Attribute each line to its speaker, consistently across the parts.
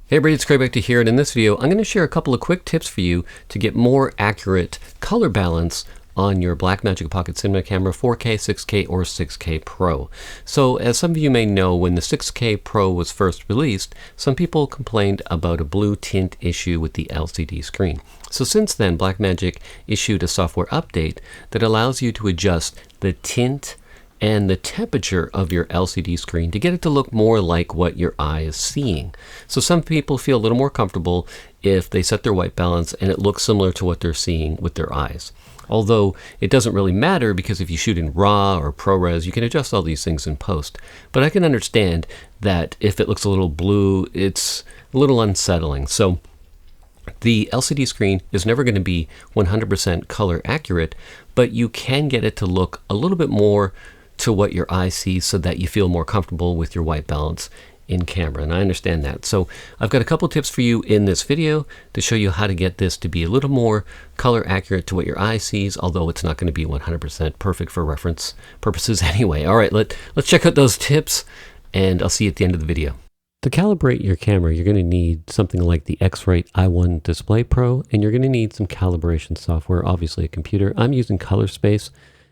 Speaker 1: Hey everybody, it's Craig here, and in this video I'm going to share a couple of quick tips for you to get more accurate color balance on your Blackmagic Pocket Cinema Camera 4K, 6K, or 6K Pro. So as some of you may know, when the 6K Pro was first released, some people complained about a blue tint issue with the LCD screen. So since then, Blackmagic issued a software update that allows you to adjust the tint and the temperature of your LCD screen to get it to look more like what your eye is seeing. So some people feel a little more comfortable if they set their white balance and it looks similar to what they're seeing with their eyes. Although it doesn't really matter, because if you shoot in RAW or ProRes, you can adjust all these things in post. But I can understand that if it looks a little blue, it's a little unsettling. So the LCD screen is never going to be 100% color accurate, but you can get it to look a little bit more to what your eye sees so that you feel more comfortable with your white balance in camera, and I understand that. So I've got a couple tips for you in this video to show you how to get this to be a little more color accurate to what your eye sees, although it's not going to be 100% perfect for reference purposes anyway. All right, let's check out those tips, and I'll see you at the end of the video. To calibrate your camera, you're going to need something like the X-Rite i1 Display Pro, and you're going to need some calibration software, obviously a computer. I'm using ColorSpace.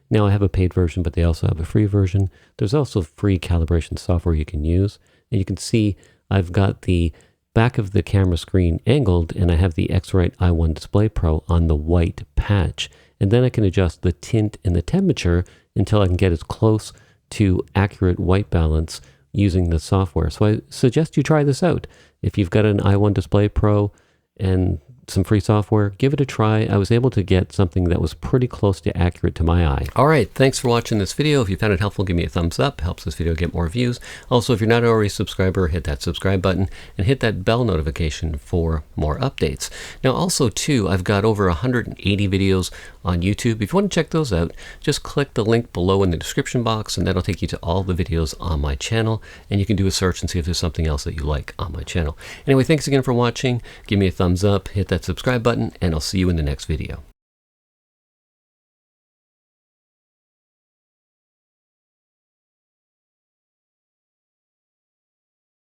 Speaker 1: Now I have a paid version, but they also have a free version. There's also free calibration software you can use. And you can see I've got the back of the camera screen angled, and I have the X-Rite i1 Display Pro on the white patch. And then I can adjust the tint and the temperature until I can get as close to accurate white balance using the software. So I suggest you try this out. If you've got an i1 Display Pro and some free software, give it a try. I was able to get something that was pretty close to accurate to my eye. All right, thanks for watching this video. If you found it helpful, give me a thumbs up. Helps this video get more views. Also, if you're not already a subscriber, hit that subscribe button and hit that bell notification for more updates. Now also too, I've got over 180 videos on YouTube. If you want to check those out, just click the link below in the description box, and that'll take you to all the videos on my channel, and you can do a search and see if there's something else that you like on my channel. Anyway, thanks again for watching. Give me a thumbs up, hit that subscribe button, and I'll see you in the next video.